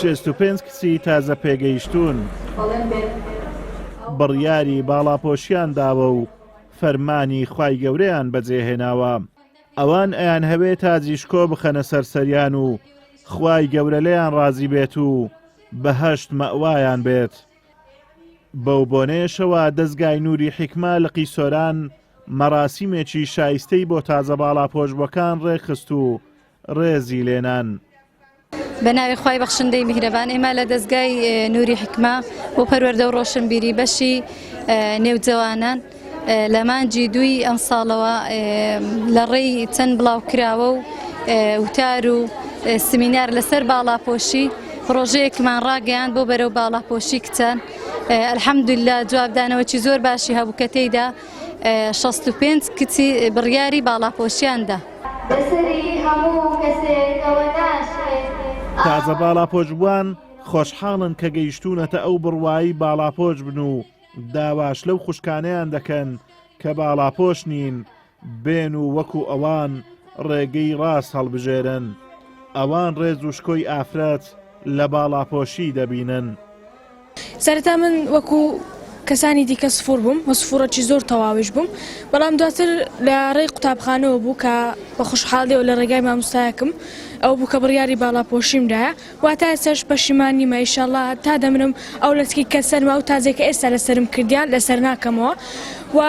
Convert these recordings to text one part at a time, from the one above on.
65 کچی تازە پێگەیشتوون بڕیاری باڵاپۆشیان داوە و فەرمانی خوای گەورەیان بەجێهێناوە. ئەوان ئەیان هەوێ تاجیشکۆ بخەنە سەرسەریان و خوای گەورە لێیان ڕازی بێت و بەهەشت مەئوایان بێت. بەو بۆنەیەشەوە دەستگای نووری حیکما لە قیسۆران مەراسیمێکی شایستەی بۆ تازە باڵاپۆشبووەکان ڕێخست و ڕێزی لێنان. بەناوی خوای بەخشندەی میهرەبان ئێمە لە دەستگای نووری حیکما بۆ پەروەردە و ڕۆشنبیری بەشی نێوجەوانان لە مانجی دووی ئەم ساڵەوە لە ڕێی چەند بڵاو کراوە و وتار و سمینار لەسەر باڵاپۆشی پرۆژەیەکمان ڕاگەیاند بۆ بەرەو باڵاپۆشی کچان. ئەلحەمدولیلا جوابدانەوەکی زۆر باشی هەبوو کە تێیدا 65 کچی بڕیاری باڵاپۆشیاندا. تازە باڵاپۆش بووان خۆشحاڵن کە گەیشتونەتە ئەو بڕوایی باڵاپۆش بن و داواش لەو خوشکانەیان دەکەن کە باڵاپۆش نین بێن و وەکو ئەوان ڕێگەی ڕاست هەڵبژێرن. ئەوان ڕێز و شکۆی ئافرەت لە باڵاپۆشی دەبینن. سەرەتا من وەکو کەسانی دیکە سفور بووم و سفورەکی زۆر تەواویش بووم، بەڵام دواتر لە ڕێی قوتابخانەوە بوو کە بە خوشحاڵیەوە لە ڕێگای مامۆستایەکەم ئەو بوو کە بڕیاری باڵاپۆشیمدایە واتە ئێستاش پەشیمانیمە ئینشاڵڵا تا دەمرم ئەو لەسکی کە سەرما و تازێکە ئێستا لەسەرم کردیان لەسەر ناکەمەوە و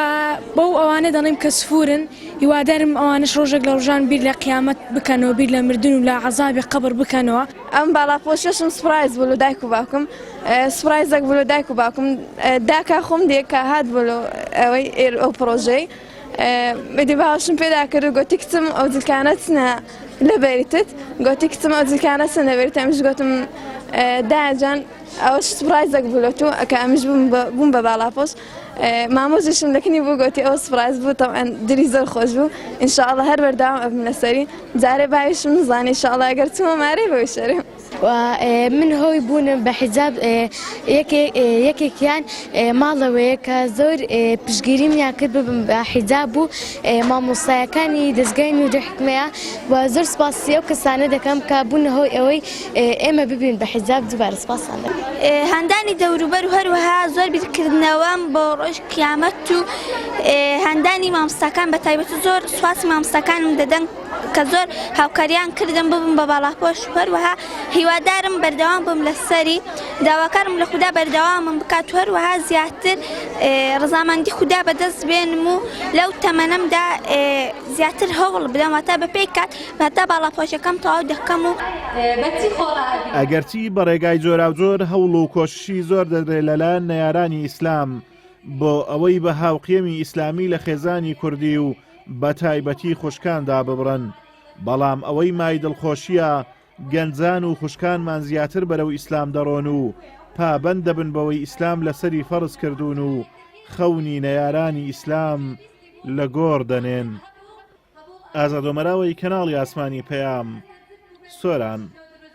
بەو ئەوانە دەڵێم کە سفورن هیوادارم ئەوانش ڕۆژێک لە ڕۆژان بیر لە قیامەت بکەنەوە، بیر لە مردن و لە عەزابی قەبر بکەنەوە. ئەم باڵاپۆشیشم سپرایز بوو لە دایک و باوکم، سپرایزێک بوو لە دایک و باوکم داکا خۆم دیکە هات بوو ئەوەی ئەو پرۆژەی بەدی باوشم پێدا کرد و گوتی کچم ئەو جلکانە چنە لەبەریتت، گوتی کچم ئەو جلکانە چنە لەبەریت، ئەمیش گوتم دایجان ئەوەش سپرایزێک بوو لە تو کە ئەمیش بووم بە باڵاپۆش. مامۆژێشم لەکنی بوو گوتی ئەو سپرایز بوو تەمەن دری زۆر خۆش بوو. ئینشاءڵڵا هەر بەرداوام ئەبم لەسەری جارێ باویشم نزانێ ئینشاءڵڵا ئەگەر چوومە مارەی بەوەی شەرێ. من هۆی بوونم بە حیجاب یەکێکیان ماڵەوەیە کە زۆر پشگیریمیان کرد ببم بە حیجاب و مامۆستایەکانی دەستگای نووری حیکمەیە و زۆر سپاسی ئەو کەسانە دەکەم کە بوون هۆی ئەوەی ئێمە ببین بە حیجاب دووبارە سپاسان دەکەم. هەندانی دەوروبەر و هەروەها زۆر بیرکردنەوەم بۆ ڕۆژ قیامەت و هەندانی مامۆستاکان بە تایبەت زۆر سواسی مامۆستاکانم دەدەن کە زۆر هاوکاریان کردم ببم بە باڵاپۆش هەروەها هیوادارم بەردەوام بم لەسەری داواکارم لە خوددا بەردەوامم بکات و هەروەها زیاتر ڕەزامەندی خوددا بەدەست بێنم و لەو تەمەنەمدا زیاتر هەوڵ بدەم واتە بەپێی کات هەتا باڵاپۆشەکەم تەواو دەکەم و ئەگەرچی بە ڕێگای جۆراوجۆر هەوڵ و کۆششی زۆر دەدرێت لەلایەن نەیارانی ئیسلام بۆ ئەوەی بە هاوقیەمی ئیسلامی لە خێزانی کوردی و بە تایبەتی خوشکاندا ببڕن، بەڵام ئەوەی مای دڵخۆشیە گەنجان و خوشکانمان زیاتر بەرەو ئیسلام دەڕۆن و پابەند دەبن بەوەی ئیسلام لەسەری فەرز کردوون و خەونی نەیارانی ئیسلام لە گۆڕ دەنێن. ئازادۆمەراوەی کەناڵی ئاسمانی پەیام، سۆران.